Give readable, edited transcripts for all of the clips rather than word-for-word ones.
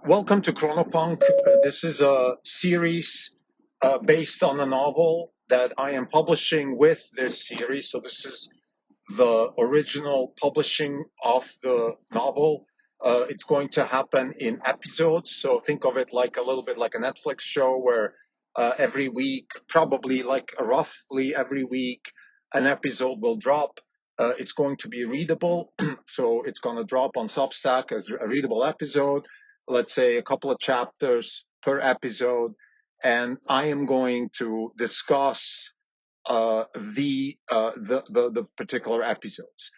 Welcome to Chronopunk. This is a series based on a novel that I am publishing with this series. So this is the original publishing of the novel. It's going to happen in episodes. So think of it like a little bit like a Netflix show where every week, probably like roughly every week, an episode will drop. It's going to be readable. So it's going to drop on Substack as a readable episode, let's say a couple of chapters per episode. And I am going to discuss the particular episodes.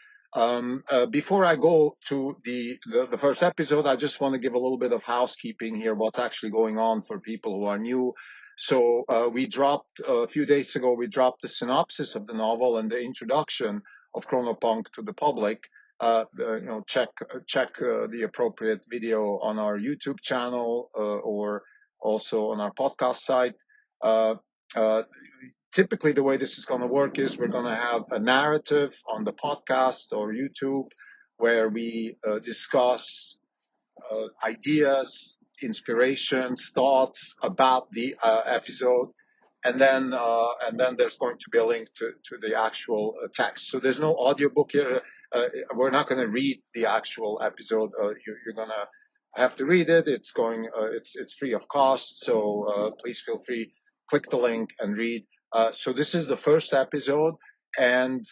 Before I go to the first episode, I just want to give a little bit of housekeeping here, what's actually going on for people who are new. So we dropped a few days ago, we dropped the synopsis of the novel and the introduction of Chronopunk to the public. Check the appropriate video on our YouTube channel or also on our podcast site. Typically, the way this is going to work is we're going to have a narrative on the podcast or YouTube where we discuss ideas, inspirations, thoughts about the episode, and then there's going to be a link to the actual text. So there's no audiobook here. We're not going to read the actual episode. You're going to have to read it. It's free of cost. So please feel free, click the link and read. So this is the first episode, and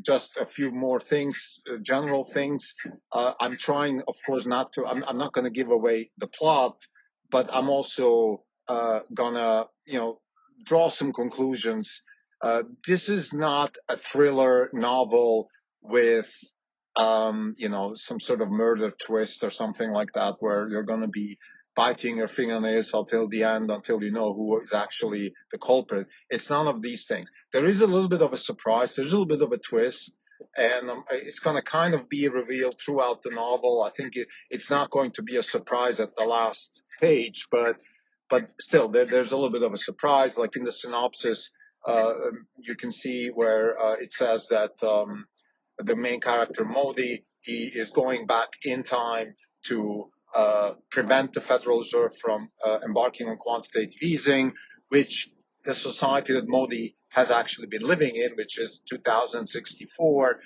just a few more things, general things. I'm trying, of course, not to. I'm not going to give away the plot, but I'm also gonna, draw some conclusions. This is not a thriller novel with, some sort of murder twist or something like that, where you're going to be biting your fingernails until the end, until you know who is actually the culprit. It's none of these things. There is a little bit of a surprise. There's a little bit of a twist. And it's going to kind of be revealed throughout the novel. I think it's not going to be a surprise at the last page, but still, there's a little bit of a surprise. Like in the synopsis, you can see where it says that the main character, Mody, he is going back in time to prevent the Federal Reserve from embarking on quantitative easing, which the society that Mody has actually been living in, which is 2064.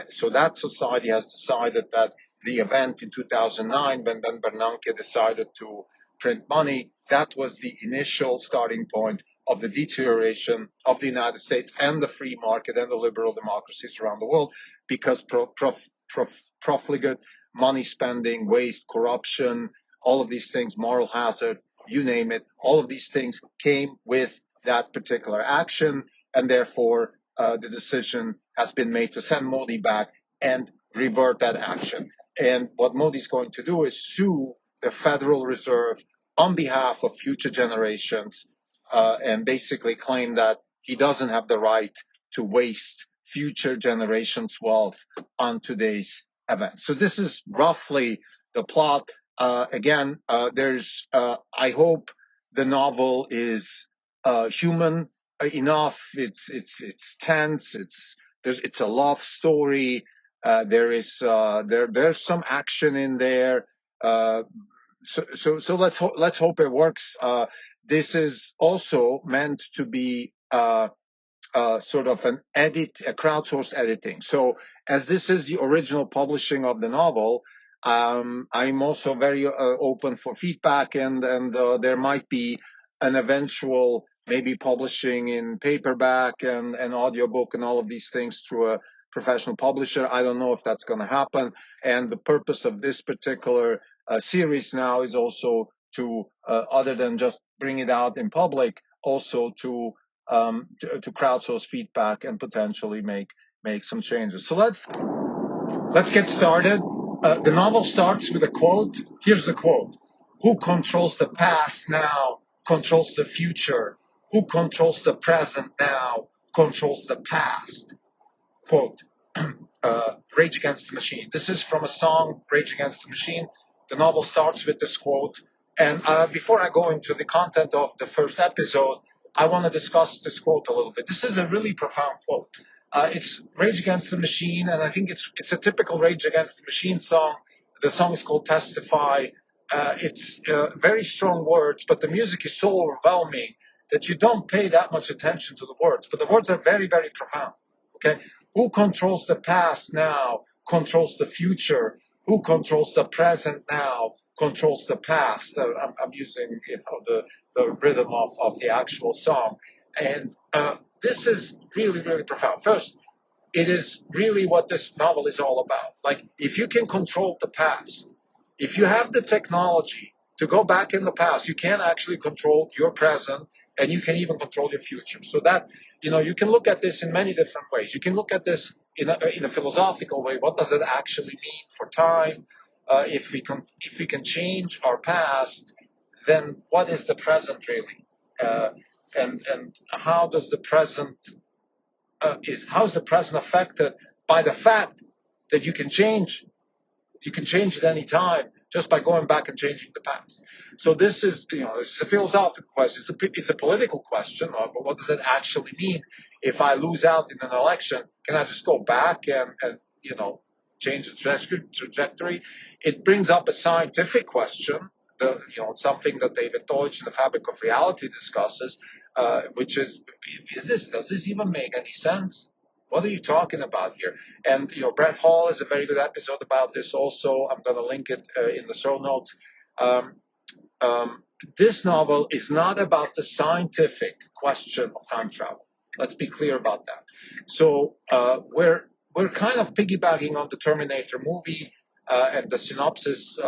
So that society has decided that the event in 2009, when Ben Bernanke decided to print money, that was the initial starting point of the deterioration of the United States and the free market and the liberal democracies around the world, because profligate money spending, waste, corruption, all of these things, moral hazard, you name it, all of these things came with that particular action, and therefore the decision has been made to send Modi back and revert that action. And what Modi is going to do is sue the Federal Reserve on behalf of future generations and basically claim that he doesn't have the right to waste future generations' wealth on today's event. So this is roughly the plot. Again, I hope the novel is human enough. It's tense. It's a love story. There's some action in there. So let's hope it works. This is also meant to be sort of a crowdsourced editing. So as this is the original publishing of the novel, I'm also very open for feedback, and there might be an eventual maybe publishing in paperback and audiobook and all of these things through a professional publisher. I don't know if that's going to happen. And the purpose of this particular series now is also to, other than just bring it out in public, also to crowdsource feedback and potentially make some changes. So let's get started. The novel starts with a quote. Here's the quote: "Who controls the past now controls the future. Who controls the present now controls the past." Quote. Rage Against the Machine. This is from a song, Rage Against the Machine. The novel starts with this quote. And before I go into the content of the first episode, I want to discuss this quote a little bit. This is a really profound quote. It's Rage Against the Machine, and I think it's a typical Rage Against the Machine song. The song is called Testify, it's very strong words, but the music is so overwhelming that you don't pay that much attention to the words. But the words are very, very profound. Okay, who controls the past now controls the future. Who controls the present now controls the past. I'm using the rhythm of the actual song, and this is really, really profound. First, it is really what this novel is all about. Like, if you can control the past, if you have the technology to go back in the past, you can actually control your present, and you can even control your future. So that, you can look at this in many different ways. You can look at this in a philosophical way. What does it actually mean for time? If we can change our past, then what is the present really? And how does the present how is the present affected by the fact that you can change at any time just by going back and changing the past. So this is, it's a philosophical question. It's a political question. But what does it actually mean? If I lose out in an election, can I just go back and change the trajectory? It brings up a scientific question. Something that David Deutsch in the Fabric of Reality discusses, which is does this even make any sense? What are you talking about here? And Brett Hall has a very good episode about this also. I'm going to link it in the show notes. This novel is not about the scientific question of time travel. Let's be clear about that. So we're kind of piggybacking on the Terminator movie, and the synopsis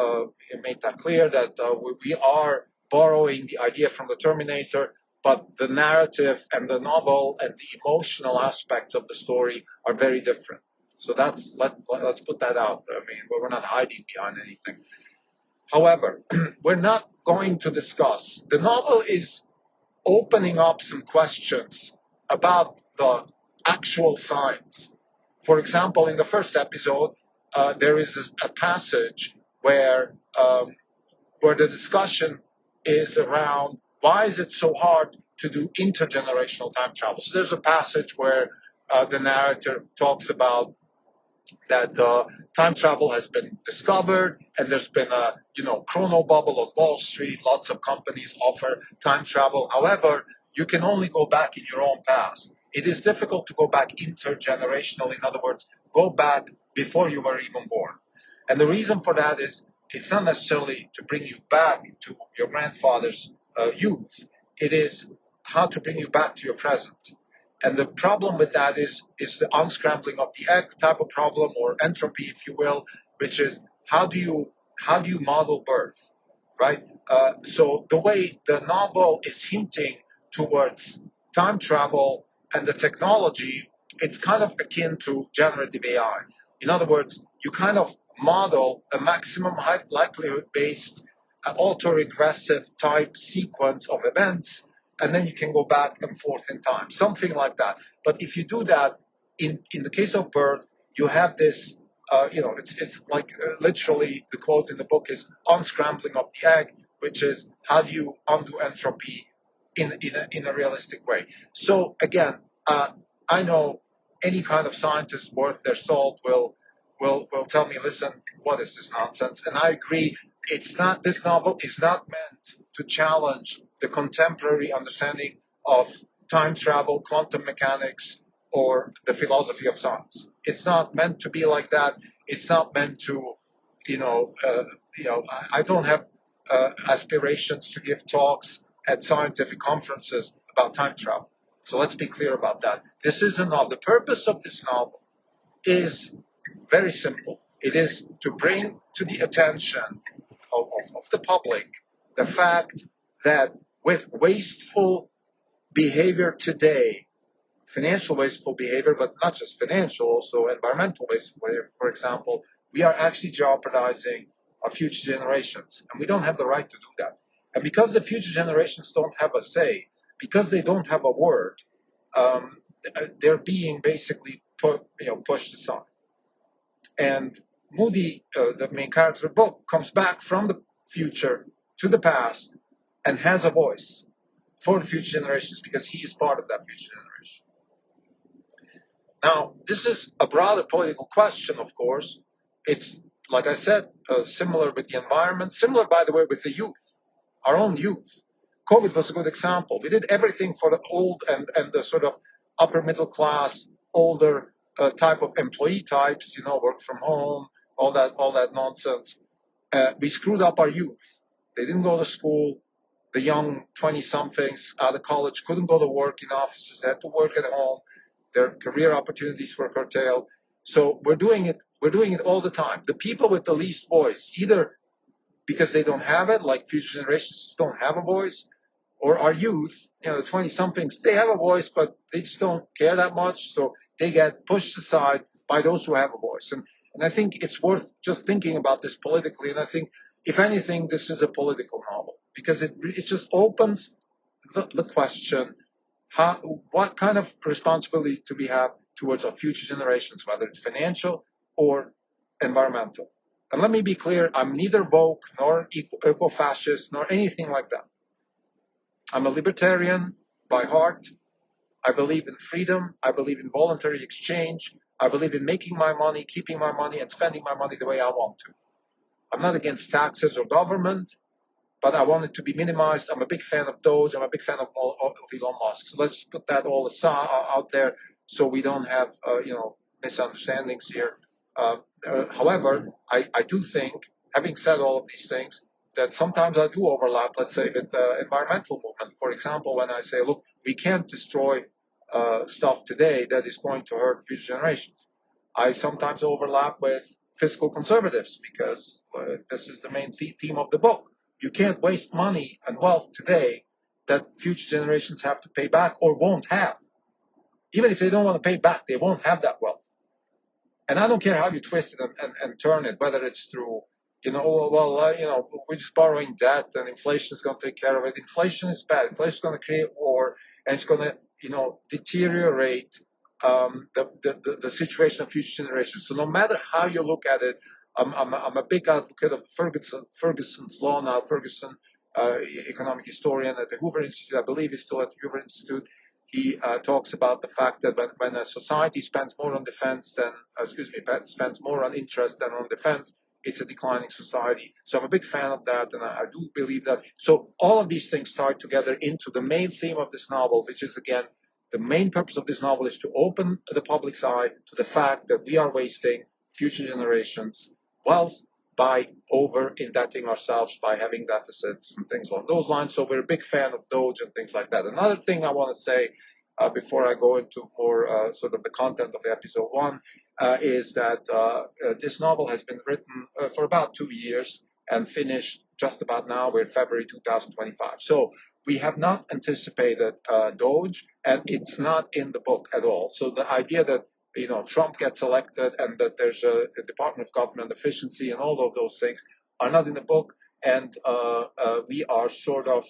made that clear that we are borrowing the idea from the Terminator, but the narrative and the novel and the emotional aspects of the story are very different. So let's put that out. I mean, we're not hiding behind anything. However, we're not going to discuss. The novel is opening up some questions about the actual science. For example, in the first episode, there is a passage where the discussion is around why is it so hard to do intergenerational time travel. So there's a passage where the narrator talks about that time travel has been discovered, and there's been a chrono bubble on Wall Street. Lots of companies offer time travel. However, you can only go back in your own past. It is difficult to go back intergenerational. In other words, go back before you were even born. And the reason for that is it's not necessarily to bring you back to your grandfather's youth. It is how to bring you back to your present. And the problem with that is the unscrambling of the egg type of problem, or entropy, if you will, which is how do you model birth, right? So the way the novel is hinting towards time travel and the technology, it's kind of akin to generative AI. In other words, you kind of model a maximum likelihood-based autoregressive type sequence of events, and then you can go back and forth in time, something like that. But if you do that, in the case of birth, you have this, it's like literally the quote in the book is unscrambling of the egg, which is how do you undo entropy in a realistic way. So again, I know any kind of scientist worth their salt will tell me, listen, what is this nonsense? And I agree. This novel is not meant to challenge the contemporary understanding of time travel, quantum mechanics, or the philosophy of science. It's not meant to be like that. It's not meant to, I don't have aspirations to give talks at scientific conferences about time travel. So let's be clear about that. This is a novel. The purpose of this novel is very simple. It is to bring to the attention of the public the fact that with wasteful behavior today, financial wasteful behavior, but not just financial, also environmental wasteful behavior, for example, we are actually jeopardizing our future generations. And we don't have the right to do that. And because the future generations don't have a say, because they don't have a word, they're being basically pushed aside. And Mody, the main character of the book, comes back from the future to the past and has a voice for the future generations because he is part of that future generation. Now, this is a broader political question, of course. It's like I said, similar with the environment, similar, by the way, with the youth, our own youth. COVID was a good example. We did everything for the old and the sort of upper middle class, older type of employee types, work from home, all that nonsense. We screwed up our youth. They didn't go to school. The young 20-somethings out of college couldn't go to work in offices. They had to work at home. Their career opportunities were curtailed. So we're doing it all the time. The people with the least voice, either because they don't have it, like future generations don't have a voice, or our youth, the 20-somethings, they have a voice, but they just don't care that much. So they get pushed aside by those who have a voice. And I think it's worth just thinking about this politically. And I think, if anything, this is a political novel because it just opens the question, what kind of responsibility do we have towards our future generations, whether it's financial or environmental. And let me be clear, I'm neither woke nor eco-fascist nor anything like that. I'm a libertarian by heart. I believe in freedom. I believe in voluntary exchange. I believe in making my money, keeping my money, and spending my money the way I want to. I'm not against taxes or government, but I want it to be minimized. I'm a big fan of Doge. I'm a big fan of Elon Musk. So let's put that all aside, out there so we don't have, misunderstandings here. However, I do think, having said all of these things, that sometimes I do overlap, let's say, with the environmental movement. For example, when I say, look, we can't destroy stuff today that is going to hurt future generations. I sometimes overlap with fiscal conservatives because this is the main theme of the book. You can't waste money and wealth today that future generations have to pay back or won't have. Even if they don't want to pay back, they won't have that wealth. And I don't care how you twist it and turn it, whether it's through, we're just borrowing debt and inflation is going to take care of it. Inflation is bad. Inflation is going to create war and it's going to, deteriorate the situation of future generations. So no matter how you look at it, I'm a big advocate of Ferguson's law now. Ferguson, economic historian at the Hoover Institute, I believe he's still at the Hoover Institute. He talks about the fact that when a society spends more on spends more on interest than on defense, it's a declining society. So I'm a big fan of that, and I do believe that. So all of these things tie together into the main theme of this novel, which is, again, the main purpose of this novel is to open the public's eye to the fact that we are wasting future generations' wealth by over-indebting ourselves, by having deficits and things along those lines. So we're a big fan of Doge and things like that. Another thing I want to say before I go into more sort of the content of the episode 1 is that this novel has been written for about 2 years and finished just about now. We're February 2025. So we have not anticipated Doge, and it's not in the book at all. So the idea that Trump gets elected and that there's a Department of Government efficiency and all of those things are not in the book. And we are sort of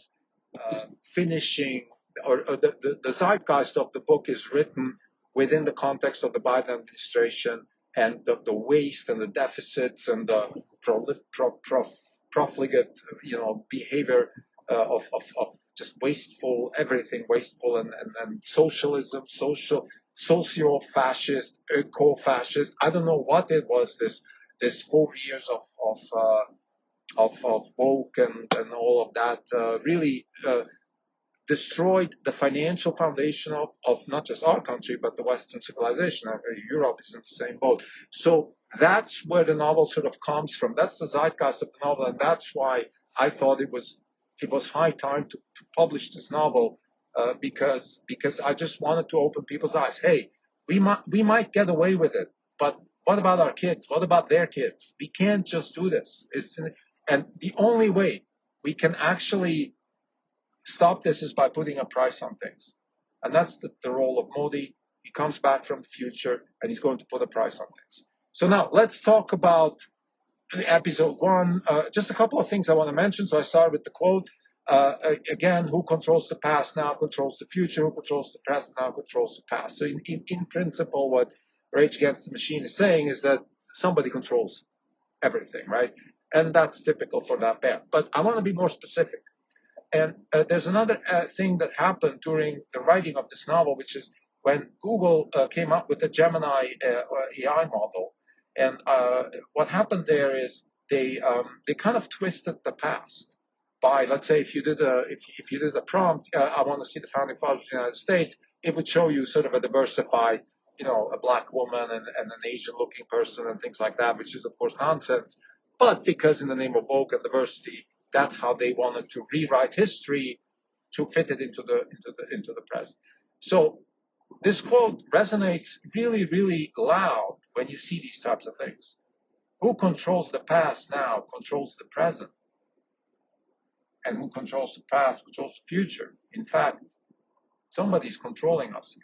finishing, or the zeitgeist of the book is written within the context of the Biden administration and the waste and the deficits and the profligate, behavior of just everything wasteful and socialism, socio-fascist, eco-fascist. I don't know what it was. This 4 years of woke and all of that really destroyed the financial foundation of not just our country but the Western civilization. Europe is in the same boat. So that's where the novel sort of comes from. That's the zeitgeist of the novel, and that's why I thought it was high time to publish this novel. Because I just wanted to open people's eyes. Hey, we might get away with it, but what about our kids? What about their kids? We can't just do this. And the only way we can actually stop this is by putting a price on things. And that's the role of Mody. He comes back from the future and he's going to put a price on things. So now let's talk about episode 1. Just a couple of things I want to mention. So I start with the quote. Again, who controls the past now controls the future. Who controls the present now controls the past. So in principle, what Rage Against the Machine is saying is that somebody controls everything, right? And that's typical for that band. But I want to be more specific. And there's another thing that happened during the writing of this novel, which is when Google came up with the Gemini AI model. And what happened there is they kind of twisted the past by, let's say, if you did a prompt, I want to see the founding fathers of the United States, it would show you sort of a diversified, a black woman and an Asian-looking person and things like that, which is of course nonsense. But because in the name of woke and diversity, that's how they wanted to rewrite history to fit it into the present. So this quote resonates really, really loud when you see these types of things. Who controls the past now controls the present. And who controls the past controls the future. In fact, somebody's controlling us here.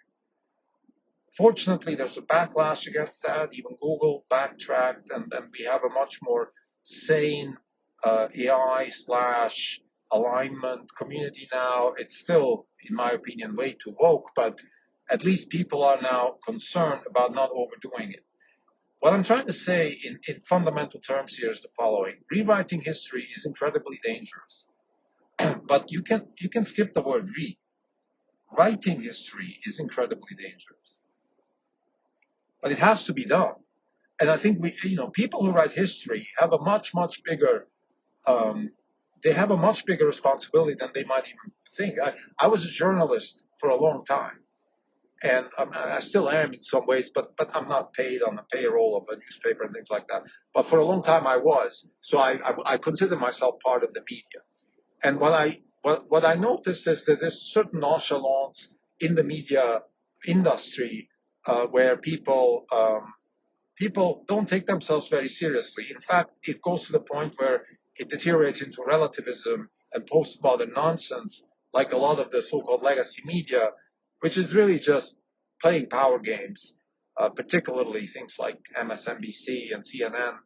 Fortunately, there's a backlash against that. Even Google backtracked, and we have a much more sane AI/alignment community now. It's still, in my opinion, way too woke, but at least people are now concerned about not overdoing it. What I'm trying to say in fundamental terms here is the following. Rewriting history is incredibly dangerous. But you can skip the word re. Writing history is incredibly dangerous. But it has to be done. And I think people who write history have a much bigger responsibility than they might even think. I was a journalist for a long time, and I still am in some ways, but I'm not paid on the payroll of a newspaper and things like that. But for a long time I was, so I consider myself part of the media. And what I noticed is that there's certain nonchalance in the media industry where people don't take themselves very seriously. In fact, it goes to the point where it deteriorates into relativism and postmodern nonsense, like a lot of the so-called legacy media, which is really just playing power games, particularly things like MSNBC and CNN,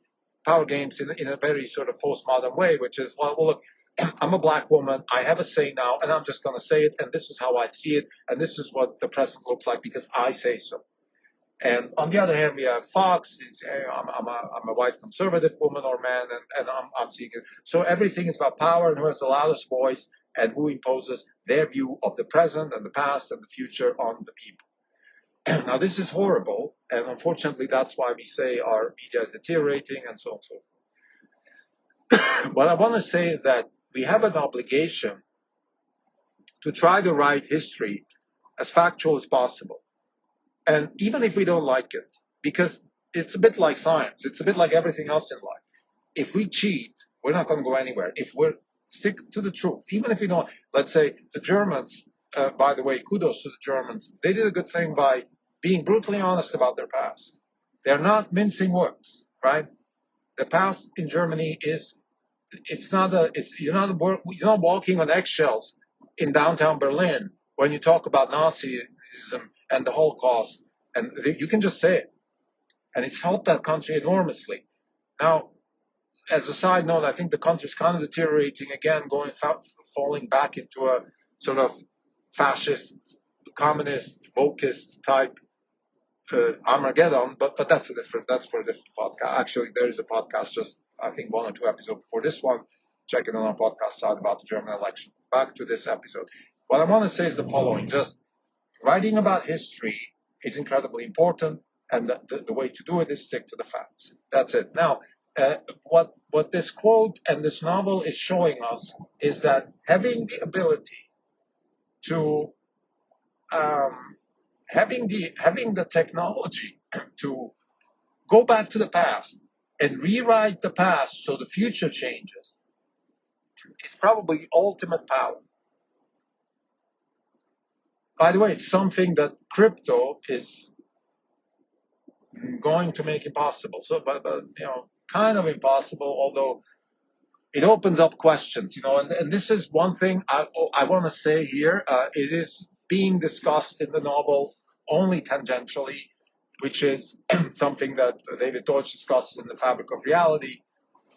power games in a very sort of postmodern way, which is, well, look, I'm a black woman, I have a say now, and I'm just going to say it, and this is how I see it, and this is what the president looks like because I say so. And on the other hand, we have Fox. I'm a white conservative woman or man, and I'm seeing it. So everything is about power and who has the loudest voice and who imposes their view of the present and the past and the future on the people. Now, this is horrible, and unfortunately, that's why we say our media is deteriorating and so on and so forth. What I want to say is that we have an obligation to try to write history as factual as possible. And even if we don't like it, because it's a bit like science, it's a bit like everything else in life. If we cheat, we're not going to go anywhere. If we stick to the truth, even if we don't, let's say the Germans, by the way, kudos to the Germans, they did a good thing by being brutally honest about their past. They're not mincing words, right? The past in Germany you're not walking on eggshells in downtown Berlin when you talk about Nazism and the Holocaust, and you can just say it. And it's helped that country enormously. Now, as a side note, I think the country's kind of deteriorating again, falling back into a sort of fascist, communist, wokist type Armageddon, but that's for a different podcast. Actually, there is a podcast just, I think, 1 or 2 episodes before this one. Check it on our podcast side about the German election. Back to this episode. What I want to say is the following. Just writing about history is incredibly important, and the way to do it is stick to the facts. That's it. Now, what this quote and this novel is showing us is that having the ability to having the technology to go back to the past and rewrite the past so the future changes is probably ultimate power. By the way, it's something that crypto is going to make impossible. So, but kind of impossible, although it opens up questions, and this is one thing I want to say here. It is being discussed in the novel only tangentially, which is something that David Deutsch discusses in The Fabric of Reality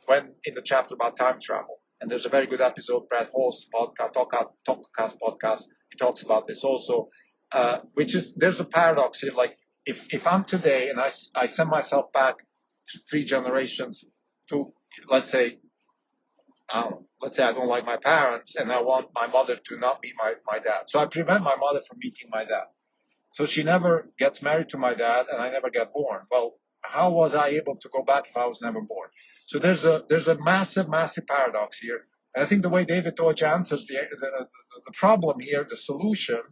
when in the chapter about time travel. And there's a very good episode, Brad Hall's podcast, Talkcast podcast. He talks about this also, which is there's a paradox here. Like if I'm today and I send myself back 3 generations to, let's say I don't like my parents and I want my mother to not be my dad. So I prevent my mother from meeting my dad. So she never gets married to my dad and I never get born. Well, how was I able to go back if I was never born? So there's a massive paradox here. And I think the way David Deutsch answers the problem here, the solution,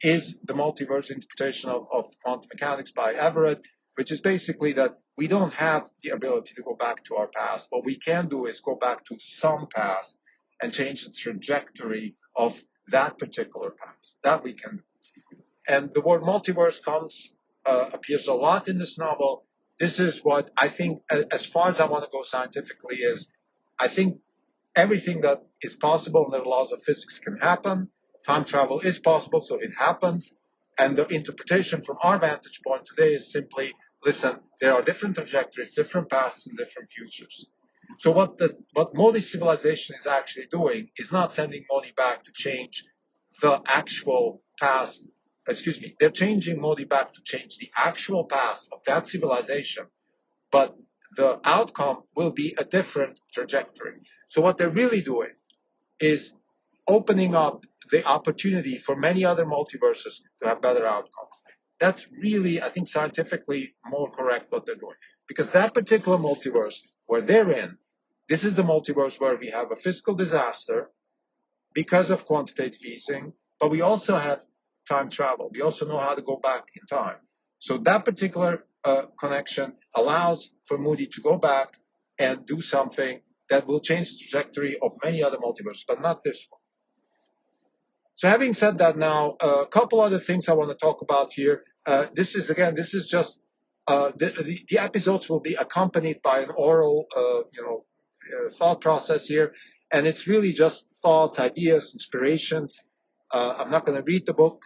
is the multiverse interpretation of quantum mechanics by Everett, which is basically that we don't have the ability to go back to our past. What we can do is go back to some past and change the trajectory of that particular past. That we can do. And the word multiverse appears a lot in this novel. This is what I think, as far as I want to go scientifically, is I think everything that is possible in the laws of physics can happen. Time travel is possible, so it happens. And the interpretation from our vantage point today is simply, listen, there are different trajectories, different paths, and different futures. So what Mody's civilization is actually doing is not sending Mody back to change the actual past. They're changing Mody back to change the actual past of that civilization, but the outcome will be a different trajectory. So what they're really doing is opening up the opportunity for many other multiverses to have better outcomes. That's really, I think, scientifically more correct what they're doing. Because that particular multiverse where they're in, this is the multiverse where we have a fiscal disaster because of quantitative easing, but we also have time travel. We also know how to go back in time. So that particular connection allows for Mody to go back and do something that will change the trajectory of many other multiverses, but not this one. So having said that now, a couple other things I want to talk about here. This is just, the episodes will be accompanied by an oral, thought process here. And it's really just thoughts, ideas, inspirations. I'm not going to read the book.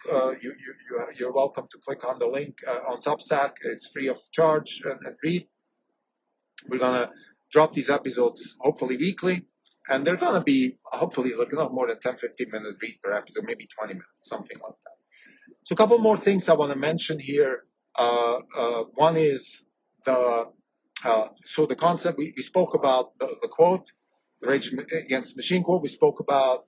You're welcome to click on the link on Substack. It's free of charge and read. We're going to drop these episodes hopefully weekly. And they're going to be hopefully not more than 10, 15 minutes read per episode, maybe 20 minutes, something like that. So a couple more things I want to mention here. One is the concept, we spoke about the quote, the Rage Against the Machine quote. We spoke about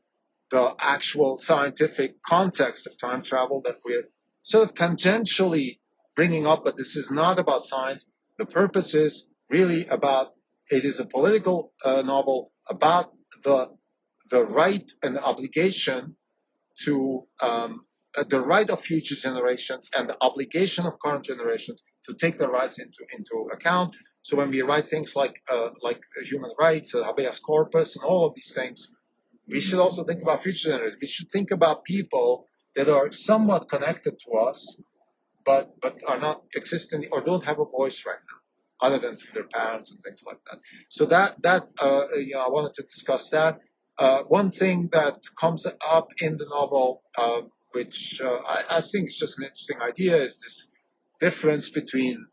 the actual scientific context of time travel that we're sort of tangentially bringing up, but this is not about science. The purpose is really it is a political novel about the right and the obligation to the right of future generations and the obligation of current generations to take their rights into account. So when we write things like human rights, habeas corpus, and all of these things, we should also think about future generations. We should think about people that are somewhat connected to us, but are not existing or don't have a voice right now, other than through their parents and things like that. So that I wanted to discuss that. One thing that comes up in the novel, which I think is just an interesting idea, is this difference between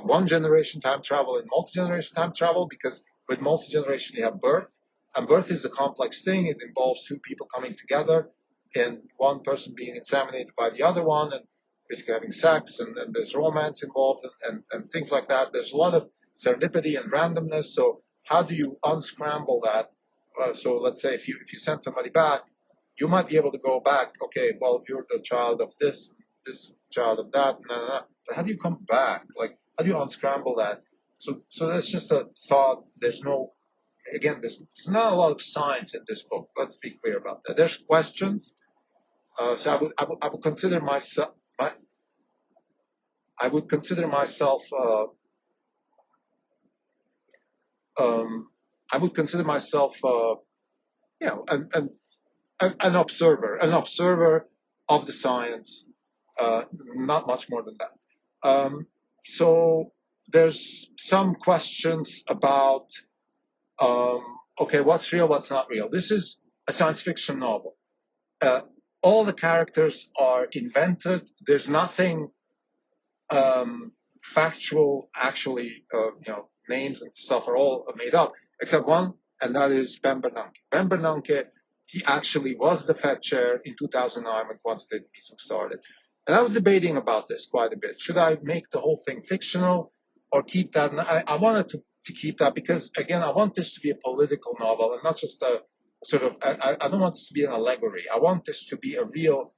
one generation time travel and multi-generation time travel, because with multi-generation you have birth, and birth is a complex thing. It involves two people coming together and one person being inseminated by the other one and basically having sex, and there's romance involved and things like that. There's a lot of serendipity and randomness. So how do you unscramble that? So let's say if you send somebody back, you might be able to go back. Okay, well, you're the child of this child of that. But how do you come back? Like, how do you unscramble that? So that's just a thought. There's not a lot of science in this book. Let's be clear about that. There's questions. So I would consider myself. I would consider myself. An observer of the science. Not much more than that. So there's some questions about, what's real, what's not real. This is a science fiction novel. All the characters are invented. There's nothing factual, actually, names and stuff are all made up, except one, and that is Ben Bernanke. Ben Bernanke, he actually was the Fed chair in 2009 when quantitative easing started. And I was debating about this quite a bit. Should I make the whole thing fictional or keep that? And I wanted to keep that because, again, I want this to be a political novel and not just a sort of, I don't want this to be an allegory. I want this to be a real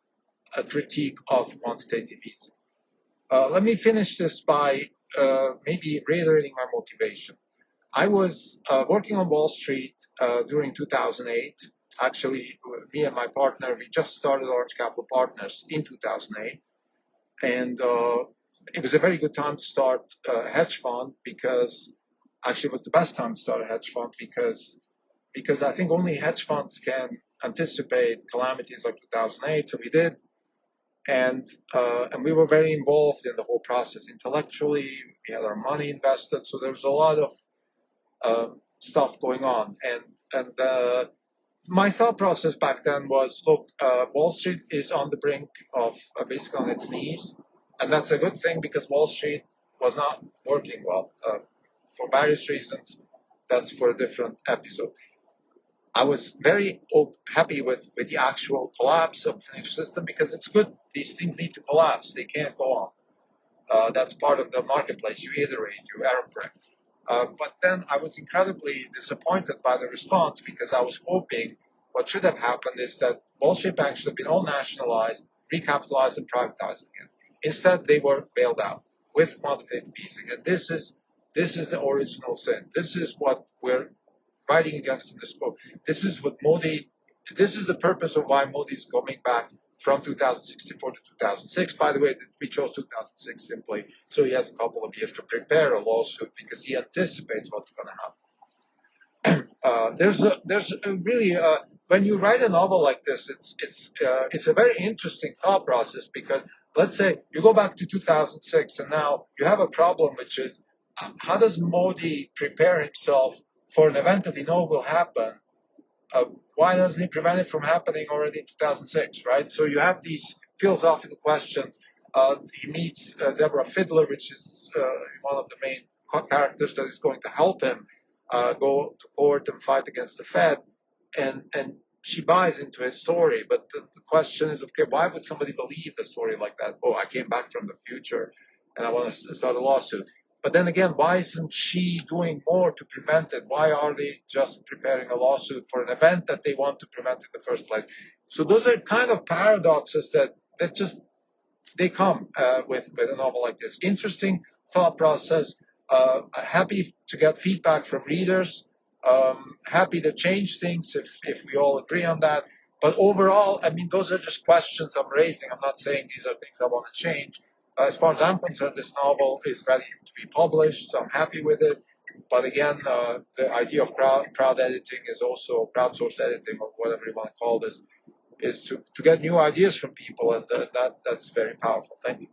critique of quantitative easing. Let me finish this by maybe reiterating my motivation. I was working on Wall Street during 2008. Actually, me and my partner, we just started Orange Capital Partners in 2008. And it was a very good time to start a hedge fund because actually it was the best time to start a hedge fund because I think only hedge funds can anticipate calamities like 2008. So we did. And we were very involved in the whole process intellectually. We had our money invested. So there was a lot of stuff going on. And my thought process back then was, look, Wall Street is on the brink of basically on its knees. And that's a good thing because Wall Street was not working well for various reasons. That's for a different episode. I was very happy with the actual collapse of the financial system because it's good. These things need to collapse. They can't go on. That's part of the marketplace. You iterate, you error correct. But then I was incredibly disappointed by the response because I was hoping what should have happened is that Wall Street banks should have been all nationalized, recapitalized, and privatized again. Instead, they were bailed out with quantitative easing. And this is the original sin. This is what we're writing against in this book. This is what Mody, this is the purpose of why Mody is coming back from 2064 to 2006. By the way, we chose 2006 simply so he has a couple of years to prepare a lawsuit because he anticipates what's going to happen. There's a really when you write a novel like this, it's a very interesting thought process because let's say you go back to 2006 and now you have a problem, which is how does Mody prepare himself for an event that he knows will happen? Why doesn't he prevent it from happening already in 2006, right? So you have these philosophical questions. He meets Deborah Fiddler, which is one of the main characters that is going to help him go to court and fight against the Fed. And she buys into his story. But the question is, okay, why would somebody believe a story like that? Oh, I came back from the future and I want to start a lawsuit. But then again, why isn't she doing more to prevent it? Why are they just preparing a lawsuit for an event that they want to prevent in the first place? So those are kind of paradoxes that just, they come with a novel like this. Interesting thought process. Happy to get feedback from readers. Happy to change things if we all agree on that. But overall, I mean, those are just questions I'm raising. I'm not saying these are things I want to change. As far as I'm concerned, this novel is ready to be published, so I'm happy with it. But again, the idea of crowd editing is also crowdsourced editing, or whatever you want to call this, is to get new ideas from people, and that's very powerful. Thank you.